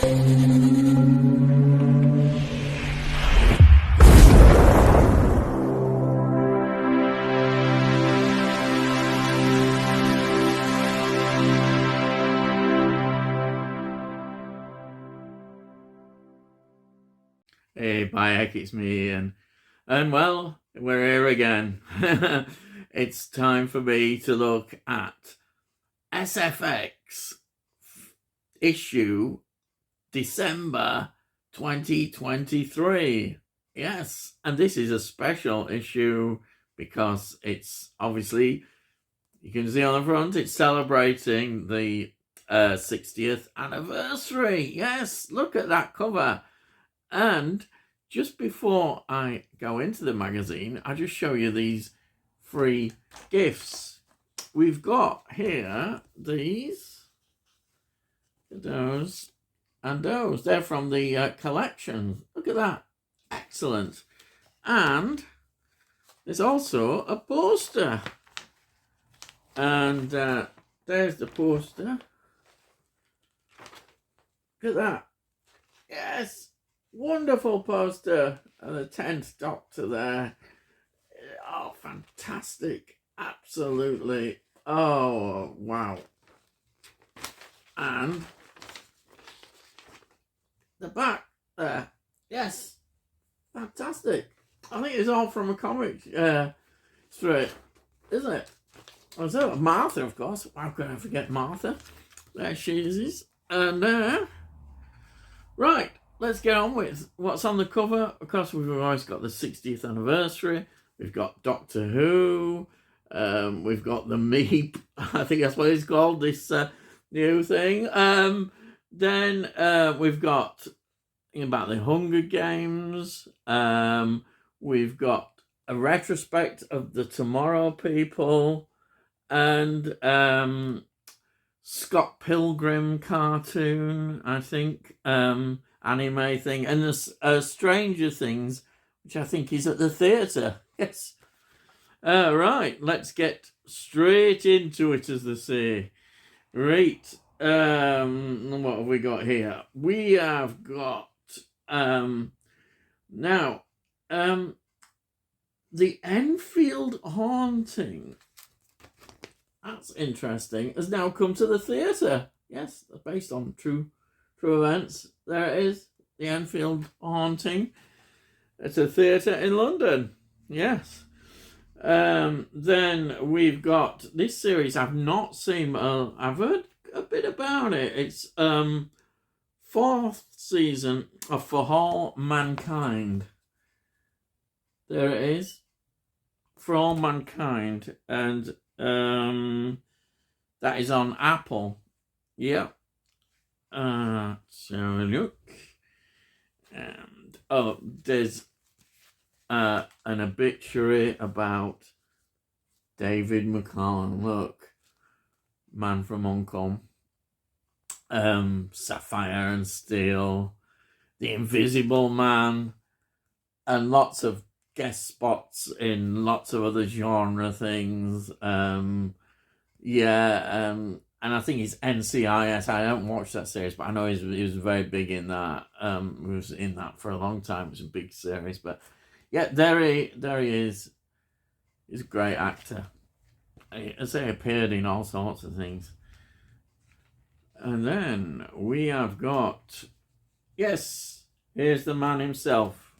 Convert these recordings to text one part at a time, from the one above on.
Hey, Bayek, it's me, Ian. And well, we're here again. It's time for me to look at SFX issue December 2023. Yes, and this is a special issue because it's obviously, you can see on the front, it's celebrating the 60th anniversary. Yes, look at that cover. And just before I go into the magazine, I'll just show you these free gifts. We've got here these, those, and those. They're from the collection. Look at that. Excellent. And there's also a poster. And there's the poster. Look at that. Yes. Wonderful poster and the 10th Doctor there. Oh, fantastic. Absolutely. Oh, wow. And the back there. Yes. Fantastic. I think it's all from a comic strip, isn't it? Oh, so Martha, of course. How can I forget Martha? There she is. And right. Let's get on with what's on the cover. Of course, we've always got the 60th anniversary. We've got Doctor Who. We've got the Meep. I think that's what it's called, this new thing. Then we've got about the Hunger Games. We've got a retrospect of the Tomorrow People. And Scott Pilgrim cartoon, I think. Anime thing, and the Stranger Things, which I think is at the theatre. Yes. Right, let's get straight into it, as they say. Right. What have we got here? We have got now the Enfield Haunting. That's interesting. Has now come to the theatre. Yes, based on true events. There it is, the Enfield Haunting. It's a theatre in London. Yes. Then we've got this series I've not seen. I've heard a bit about it. It's 4th season of For All Mankind. There it is. For All Mankind. And that is on Apple. Yep. So look, and there's an obituary about David McCallum. Look, Man from Uncle, Sapphire and Steel, The Invisible Man, and lots of guest spots in lots of other genre things. And I think it's NCIS. I don't watch that series, but I know he was very big in that. He was in that for a long time. It was a big series. But yeah, there he is. He's a great actor. As they appeared in all sorts of things. And then we have got, yes, here's the man himself.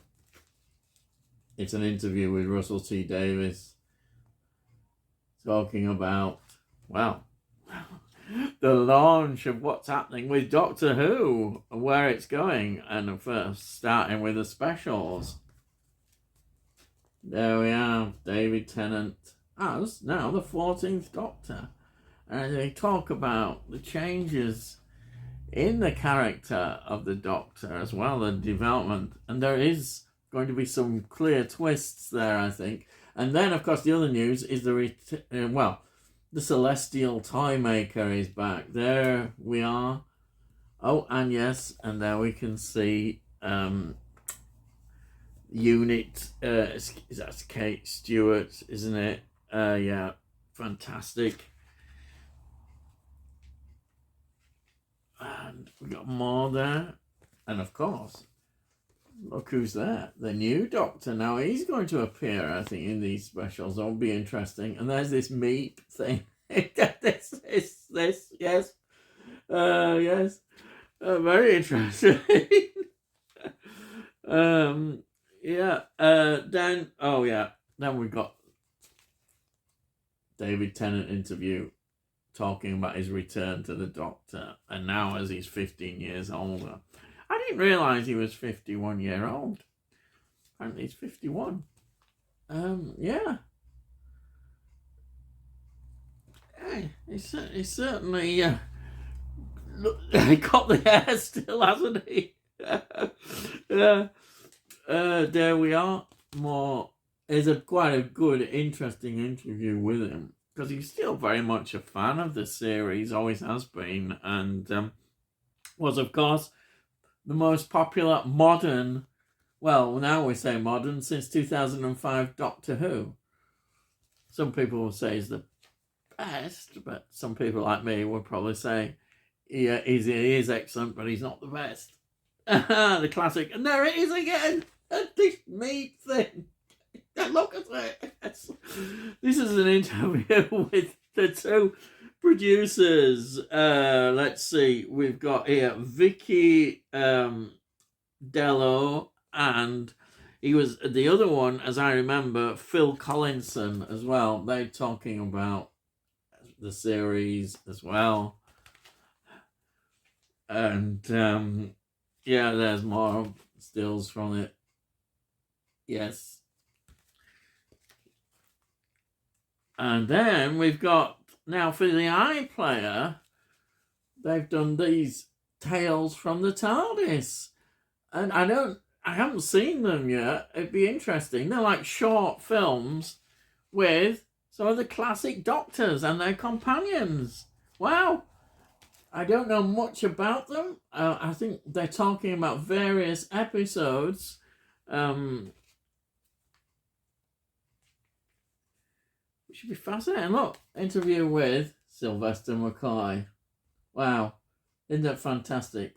It's an interview with Russell T Davies talking about, well, the launch of what's happening with Doctor Who and where it's going, and first starting with the specials. There we are, David Tennant as now the 14th Doctor, and they talk about the changes in the character of the Doctor as well, the development, and there is going to be some clear twists there, I think. And then, of course, the other news is the Celestial Toy Maker is back. There we are. Oh, and yes, and there we can see Unit. That's Kate Stewart, isn't it? Yeah, fantastic. And We got more there. And of course, look who's there. The new Doctor. Now he's going to appear, I think, in these specials. That'll be interesting. And there's this meat thing. this, yes. Yes. Very interesting. Yeah. Then we got David Tennant interview talking about his return to the Doctor, and now as he's 15 years older. I didn't realise he was 51 year old. Apparently he's 51. Yeah. Hey, he's certainly look, he got the hair still, hasn't he? There we are. It's quite a good, interesting interview with him, because he's still very much a fan of the series, always has been, and was, of course, the most popular modern, well, now we say modern, since 2005 Doctor Who. Some people will say he's the best, but some people like me would probably say, yeah, he is excellent, but he's not the best. The classic, and there it is again, this meat thing. Look at it. This is an interview with the two producers. Let's see. We've got here Vicky Dello, and he was the other one, as I remember, Phil Collinson as well. They're talking about the series as well. And yeah, there's more stills from it. Yes. And then we've got, now for the iPlayer, they've done these Tales from the TARDIS. And I haven't seen them yet. It'd be interesting. They're like short films with some of the classic Doctors and their companions. Wow. I don't know much about them. I think they're talking about various episodes. Should be fascinating. Look, interview with Sylvester McCoy. Wow, isn't that fantastic?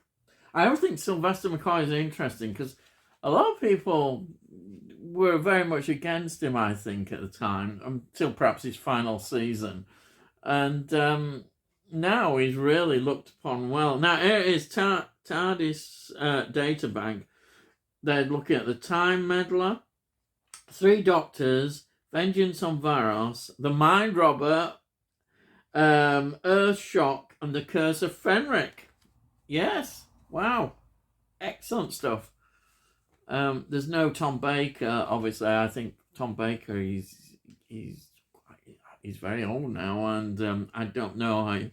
I don't think Sylvester McCoy is interesting because a lot of people were very much against him, I think, at the time, until perhaps his final season. And now he's really looked upon well. Now, here is TARDIS Databank. They're looking at the Time Meddler, 3 Doctors, Vengeance on Varos, The Mind Robber, Earth Shock, and The Curse of Fenric. Yes, wow, excellent stuff. There's no Tom Baker, obviously. I think Tom Baker, he's very old now, and I don't know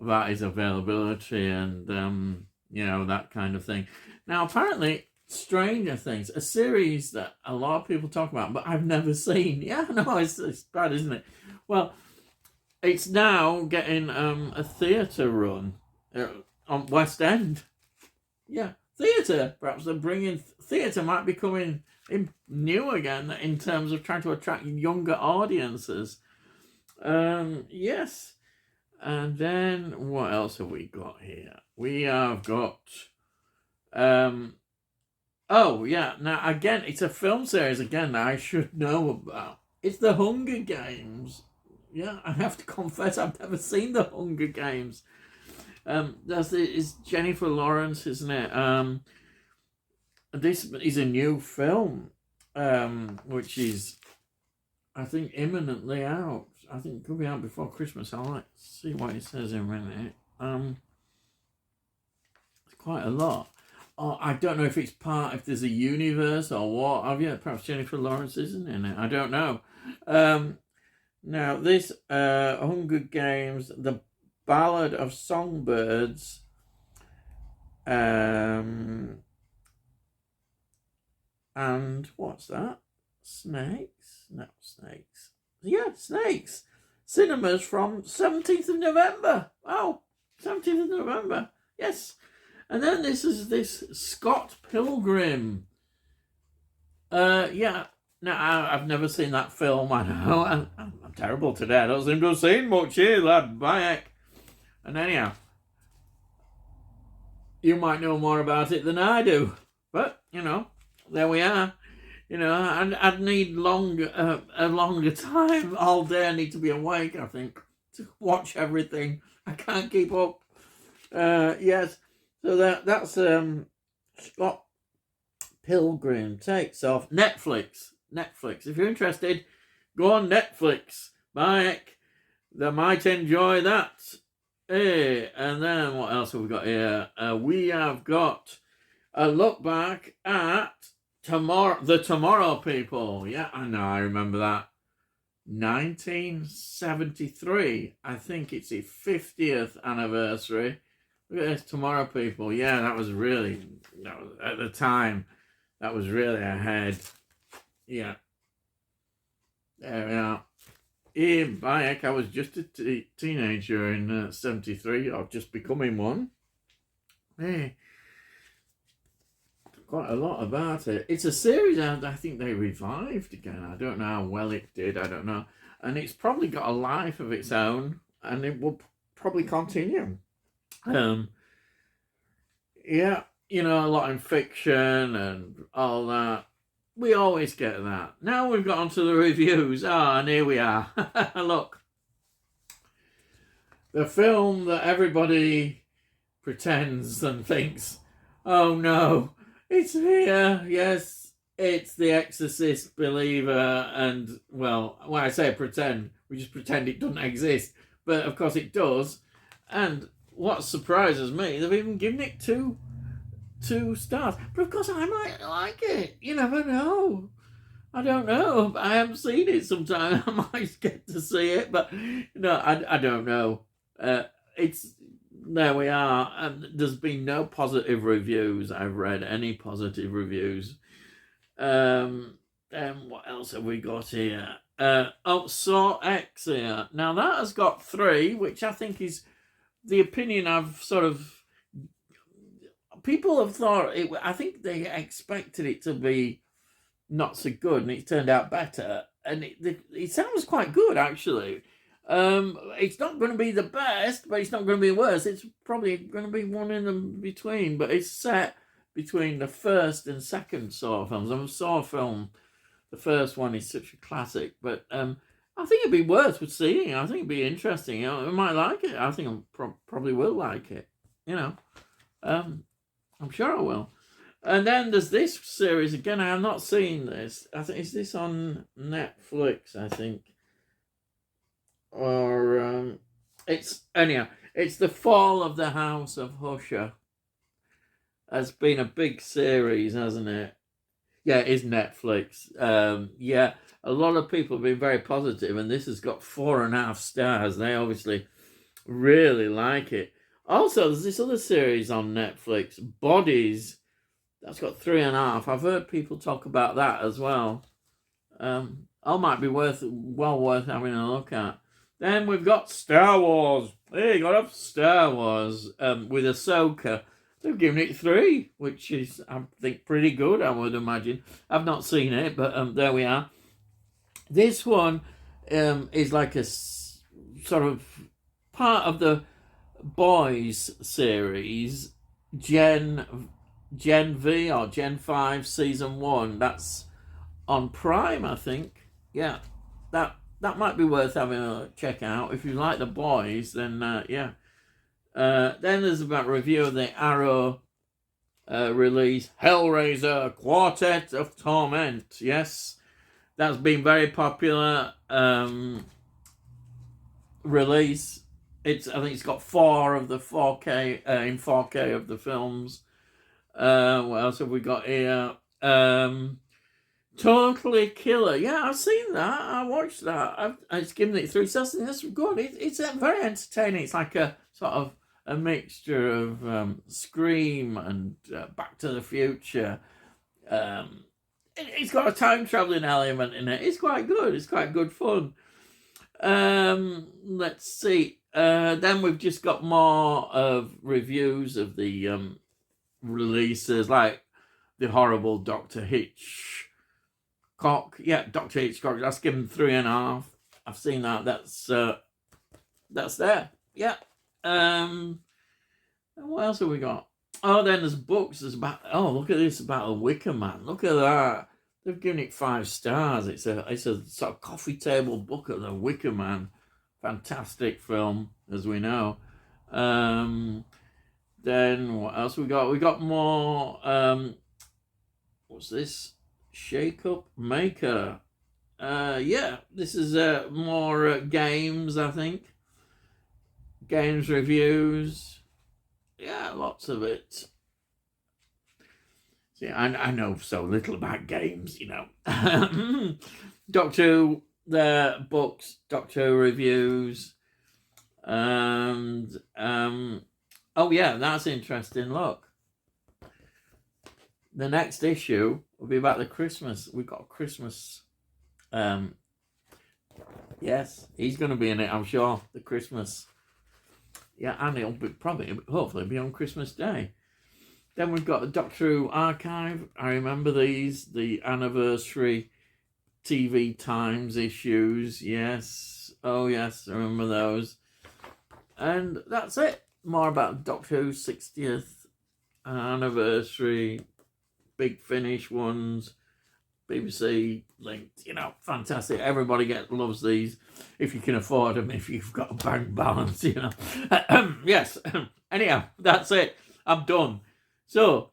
about his availability and that kind of thing. Now, apparently, Stranger Things, a series that a lot of people talk about, but I've never seen. Yeah, no, it's bad, isn't it? Well, it's now getting a theatre run on West End. Yeah, theatre. Perhaps they're bringing theatre might be coming in new again in terms of trying to attract younger audiences. Yes, and then what else have we got here? We have got. Oh, yeah. Now, again, it's a film series, again, that I should know about. It's The Hunger Games. Yeah, I have to confess, I've never seen The Hunger Games. It's Jennifer Lawrence, isn't it? This is a new film, which is, I think, imminently out. I think it could be out before Christmas. I'll see what it says in a minute. It's quite a lot. Oh, I don't know if it's if there's a universe or what. Oh, yeah, perhaps Jennifer Lawrence isn't in it. I don't know. Now, this Hunger Games, The Ballad of Songbirds, and what's that? Snakes? No, snakes. Yeah, snakes. Cinemas from 17th of November. Oh, 17th of November. Yes. And then this is this Scott Pilgrim. Yeah. Now, I've never seen that film. I know. I'm terrible today. I don't seem to have seen much here, lad. Bayek. And anyhow. You might know more about it than I do, but there we are. I'd need a longer time all day. I need to be awake, I think, to watch everything. I can't keep up. Yes, so that's Scott Pilgrim takes off. Netflix. If you're interested, go on Netflix. Mike, they might enjoy that. Hey, and then what else have we got here? We have got a look back at the Tomorrow People. Yeah, I know, I remember that. 1973. I think it's the 50th anniversary. Look at this, Tomorrow People. Yeah, that was really, at the time, that was really ahead. Yeah. There we are. Ian Bayek, I was just a teenager in 73, or just becoming one. Hey, quite a lot about it. It's a series I think they revived again. I don't know how well it did, I don't know. And it's probably got a life of its own, and it will probably continue. Yeah, a lot in fiction and all that. We always get that. Now we've got onto the reviews. And here we are. Look. The film that everybody pretends and thinks, oh no, it's here. Yes, it's The Exorcist Believer. And, well, when I say pretend, we just pretend it doesn't exist. But, of course, it does. And what surprises me, they've even given it two stars. But of course I might like it. You never know. I don't know. I haven't seen it sometime. I might get to see it, but I don't know. It's there we are. And there's been no positive reviews. I've read any positive reviews. Then what else have we got here? Saw X here. Now that has got 3, which I think is the opinion I've sort of. People have thought it. I think they expected it to be not so good, and it turned out better. And it sounds quite good, actually. It's not going to be the best, but it's not going to be worse. It's probably going to be one in the between. But it's set between the first and second Saw films. And Saw film, the first one is such a classic. But I think it'd be worth seeing. I think it'd be interesting. I might like it. I think I probably will like it. I'm sure I will. And then there's this series again. I have not seen this. I think is this on Netflix? I think, or it's anyhow. It's The Fall of the House of Usher. Has been a big series, hasn't it? Yeah, it is Netflix. Yeah, a lot of people have been very positive, and this has got 4.5 stars. They obviously really like it. Also, there's this other series on Netflix, Bodies. That's got 3.5. I've heard people talk about that as well. All might be well worth having a look at. Then we've got Star Wars. Hey, you got up Star Wars with Ahsoka. They've given it 3, which is, I think, pretty good, I would imagine. I've not seen it, but there we are. This one is like a sort of part of the Boys series, Gen V or Gen 5 season 1. That's on Prime, I think. Yeah, that might be worth having a check out. If you like The Boys, then yeah. Then there's about review of the Arrow release, Hellraiser Quartet of Torment. Yes, that's been very popular release. I think it's got 4 of the 4K in 4K of the films. What else have we got here? Totally Killer. Yeah, I've seen that. I watched that. It's given it 3 stars. That's good. It's very entertaining. It's like a sort of a mixture of Scream and Back to the Future. It's got a time traveling element in it. It's quite good. It's quite good fun. Let's see. Then we've just got more of reviews of the releases, like the horrible Dr. Hitchcock. Yeah, Dr. Hitchcock. That's given 3.5. I've seen that. That's there. Yeah. What else have we got? Oh, then there's books. There's about, oh, look at this, about a Wicker Man. Look at that. They've given it 5 stars. It's a sort of coffee table book of the Wicker Man. Fantastic film, as we know. Then what else we got? We got more. What's this? Shake Up Maker. Yeah, this is more games, I think. Games reviews. Yeah, lots of it. See, I know so little about games, you know. Doctor Who, the books, Doctor Who reviews, and oh yeah, that's interesting. Look, the next issue will be about the Christmas. We've got Christmas. Yes, he's going to be in it, I'm sure. The Christmas. Yeah, and it'll be hopefully be on Christmas Day. Then we've got the Doctor Who archive. I remember these, the anniversary TV Times issues. Yes, oh yes, I remember those. And that's it. More about Doctor Who's 60th anniversary, Big Finish ones, BBC linked, you know, fantastic. Everybody loves these if you can afford them, if you've got a bank balance, you know. Yes. Anyhow, that's it. I'm done. So,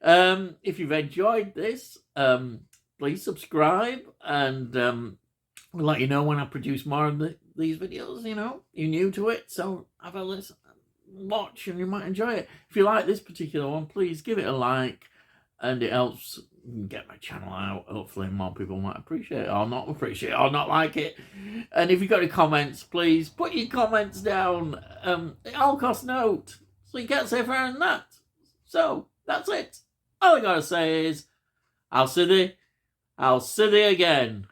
if you've enjoyed this, please subscribe, and we'll let you know when I produce more of these videos. You know, you're new to it, so have a listen, watch, and you might enjoy it. If you like this particular one, please give it a like, and it helps get my channel out. Hopefully more people might appreciate it, or not like it. And if you've got any comments, please put your comments down. It all costs note, so you can't say fairer than that. So that's it. All I gotta say is, I'll see thee again.